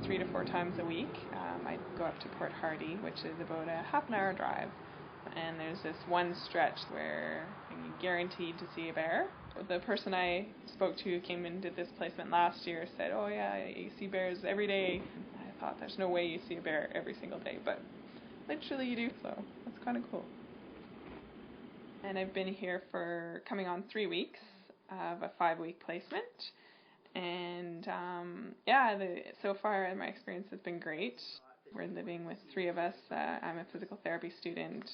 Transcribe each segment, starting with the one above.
3 to 4 times a week. I go up to Port Hardy, which is about a half an hour drive. And there's this one stretch where you're guaranteed to see a bear. The person I spoke to who came and did this placement last year said, oh yeah, you see bears every day. I thought there's no way you see a bear every single day, but literally you do, so that's kind of cool. And I've been here for coming on 3 weeks of a 5-week placement. And so far my experience has been great. We're living with 3 of us. I'm a physical therapy student,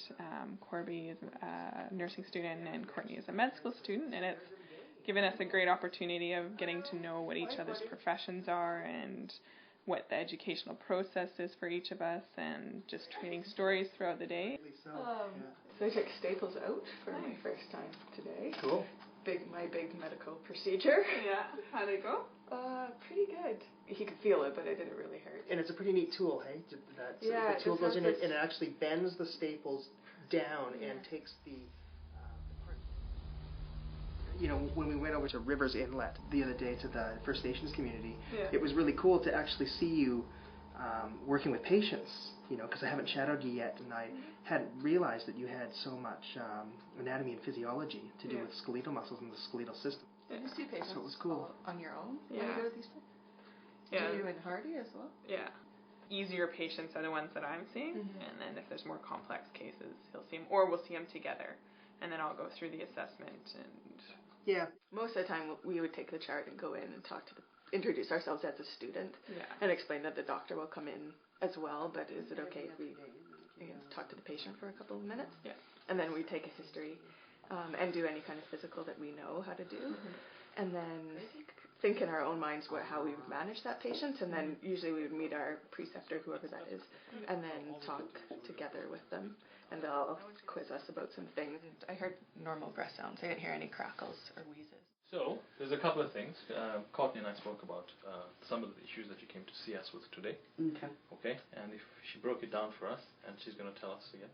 Corby is a nursing student, and Courtney is a med school student, and it's given us a great opportunity of getting to know what each other's professions are and what the educational process is for each of us, and just trading stories throughout the day. So I took staples out for my first time today. Cool. My big medical procedure. Yeah, how'd it go? Pretty good. He could feel it, but it didn't really hurt. And it's a pretty neat tool, hey? Yeah, the tool goes in and it actually bends the staples down and takes the when we went over to Rivers Inlet the other day to the First Nations community, it was really cool to actually see you working with patients, because I haven't shadowed you yet, and I hadn't realized that you had so much anatomy and physiology to do with skeletal muscles and the skeletal system. Did you see patients so it was cool. On your own Yeah. when you go to these places? Yeah. Do you in Hardy as well? Yeah. Easier patients are the ones that I'm seeing, and then if there's more complex cases, he'll see them, or we'll see them together, and then I'll go through the assessment. And yeah, most of the time we would take the chart and go in and introduce ourselves as a student, and explain that the doctor will come in as well. But is it okay if we talk to the patient for a couple of minutes? Yeah. And then we take a history, and do any kind of physical that we know how to do, and then think in our own minds how we would manage that patient, and then usually we would meet our preceptor, whoever that is, and then talk together with them, and they'll quiz us about some things. I heard normal breath sounds. I didn't hear any crackles or wheezes. So, there's a couple of things. Courtney and I spoke about some of the issues that you came to see us with today. Okay, and if she broke it down for us, and she's going to tell us again.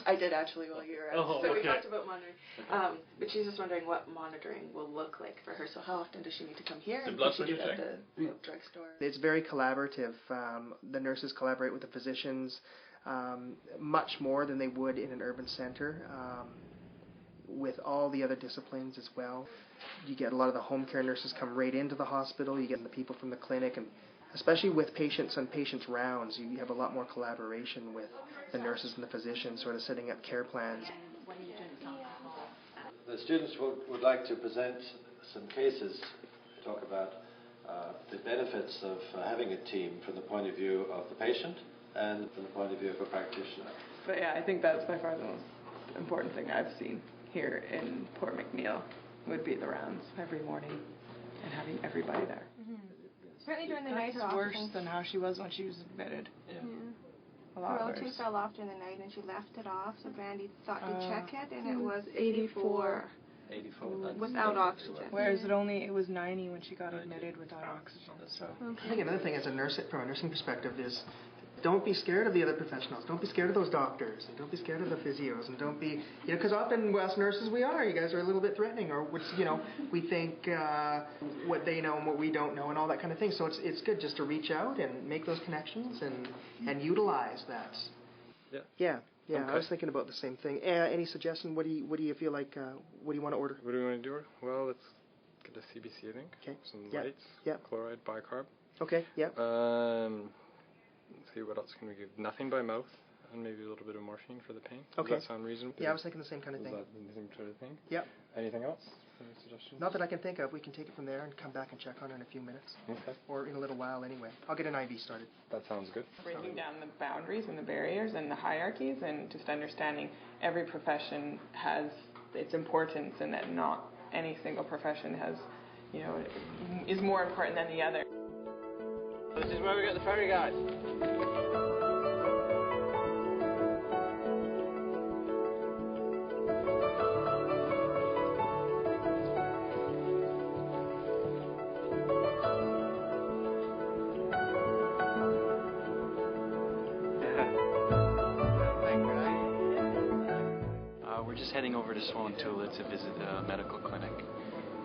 I did actually while you were out. So we talked about monitoring. But she's just wondering what monitoring will look like for her. So how often does she need to come here? The and blood can she do it pressure at the drugstore? It's very collaborative. The nurses collaborate with the physicians much more than they would in an urban center, with all the other disciplines as well. You get a lot of the home care nurses come right into the hospital. You get the people from the clinic, and especially with patients on patients' rounds, you have a lot more collaboration with the nurses and the physicians, sort of setting up care plans. The students would like to present some cases, talk about the benefits of having a team from the point of view of the patient and from the point of view of a practitioner. But yeah, I think that's by far the most important thing I've seen here in Port McNeill would be the rounds every morning and having everybody there. Certainly during the night. It's worse than how she was when she was admitted. Yeah. A lot Her worse. O2 fell off during the night and she left it off, so Brandy thought to check it, and it was 84. 84. Without oxygen. Whereas it was 90 when she got admitted without oxygen. So I think another thing as a nurse, from a nursing perspective, is don't be scared of the other professionals. Don't be scared of those doctors, and don't be scared of the physios, and don't be, because often us nurses, we are. You guys are a little bit threatening, or we think what they know and what we don't know, and all that kind of thing. So it's good just to reach out and make those connections and utilize that. Yeah. Okay. I was thinking about the same thing. Any suggestion? What do you feel like? What do you want to order? What do we want to do? Well, let's get a CBC, I think. Okay. Some lights. Yeah. Chloride, bicarb. Okay. Yeah. Let's see, what else can we give? Nothing by mouth, and maybe a little bit of morphine for the pain. Okay. Does that sound reasonable? Yeah, I was thinking the same kind of thing. Is that the same sort of thing? Yep. Anything else? Any suggestions? Not that I can think of. We can take it from there and come back and check on her in a few minutes. Okay. Or in a little while anyway. I'll get an IV started. That sounds good. Breaking down the boundaries and the barriers and the hierarchies, and just understanding every profession has its importance, and that not any single profession has, is more important than the other. This is where we get the ferry guys. We're just heading over to Swallowtula to visit a medical clinic,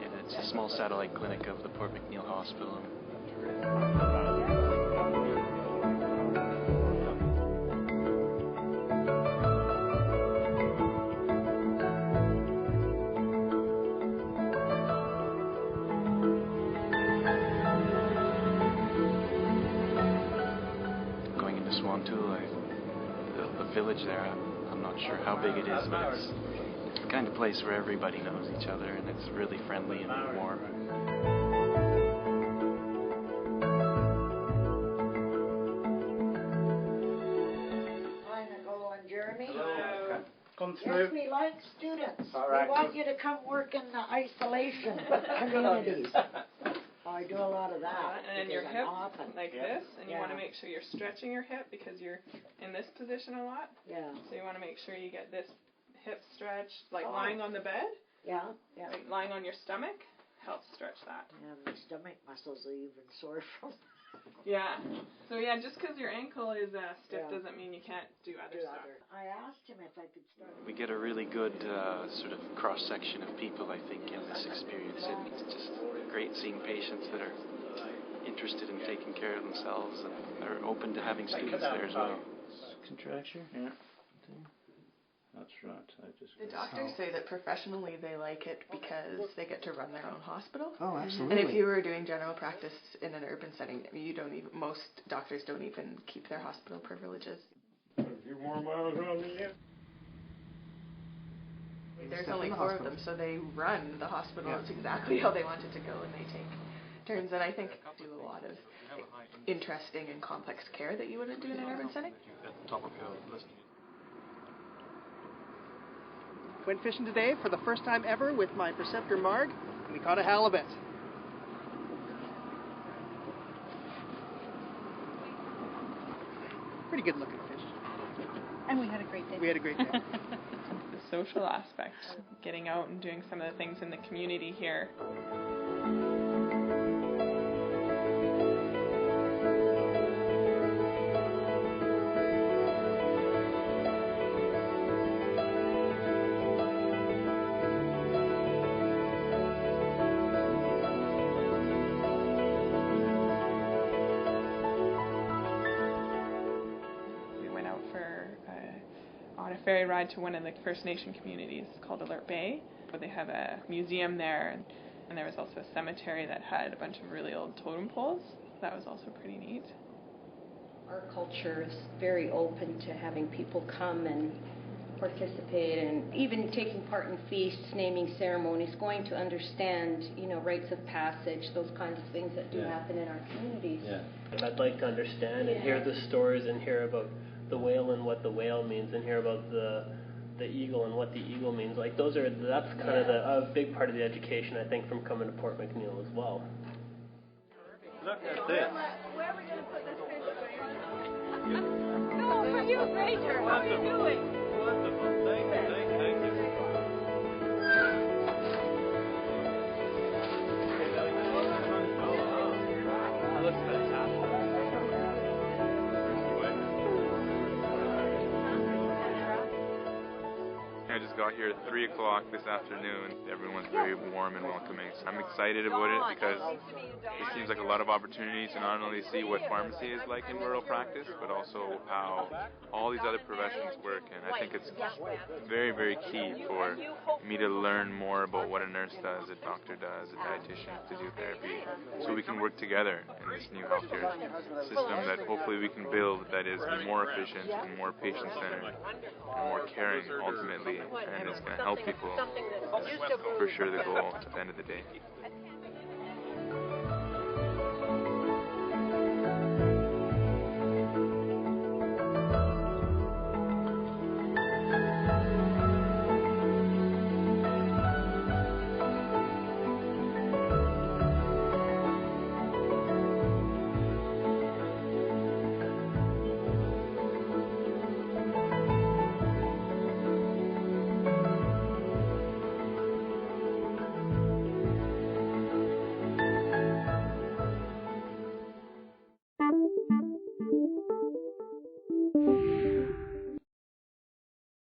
and it's a small satellite clinic of the Port McNeill Hospital. Swan-Tula, the village there, I'm not sure how big it is, but it's the kind of place where everybody knows each other, and it's really friendly and warm. Hi, Nicole and Jeremy. Hello. Come Yes, through. we like students. All right. We want you to come work in the isolation communities. I do a lot of that. And then your because hip I'm often. like this, and you want to Yeah. make sure you're stretching your hip because you're in this position a lot. Yeah. So you want to make sure you get this hip stretched, like Oh. lying on the bed, Yeah, yeah. like lying on your stomach, helps stretch that. And my stomach muscles are even sore from Yeah. So yeah, just because your ankle is stiff Yeah. doesn't mean you can't do other stuff. I asked him if I could start. We get a really good sort of cross-section of people, I think, in this experience. It's just great seeing patients that are interested in taking care of themselves and are open to having students there as well. Contracture? Yeah. That's right. The doctors say that professionally they like it because they get to run their own hospital. Oh, absolutely. And if you were doing general practice in an urban setting, you don't even, most doctors don't even keep their hospital privileges. A few more miles on the end. There's Step only in the 4 of hospital. them, so they run the hospital. Yeah. It's exactly how they want it to go, and they take turns. And I think do a lot of interesting and complex care that you wouldn't do in an urban setting. At the top of your list. Went fishing today for the first time ever with my preceptor Marg, and we caught a halibut. Pretty good looking fish. And we had a great day. We had a great day. The social aspect, getting out and doing some of the things in the community here. On a ferry ride to one of the First Nation communities called IRPbc. They have a museum there, and there was also a cemetery that had a bunch of really old totem poles. That was also pretty neat. Our culture is very open to having people come and participate, and even taking part in feasts, naming ceremonies, going to understand, rites of passage, those kinds of things that do happen in our communities. Yeah. And I'd like to understand and hear the stories and hear about the whale and what the whale means, and hear about the eagle and what the eagle means. Like that's kind of a big part of the education, I think, from coming to Port McNeill as well. Look at this. Where are we going to put this fish? No, for you, Granger. How are you doing? Wonderful. Thank you. That looks fantastic. I just got here at 3 o'clock this afternoon. Everyone's very warm and welcoming. So I'm excited about it because it seems like a lot of opportunities to not only see what pharmacy is like in rural practice, but also how all these other professions work. And I think it's very, very key for me to learn more about what a nurse does, a doctor does, a dietitian, physiotherapy, so we can work together in this new healthcare system that hopefully we can build that is more efficient and more patient-centered and more caring ultimately. And it's going to help people. Is for sure the goal at the end of the day.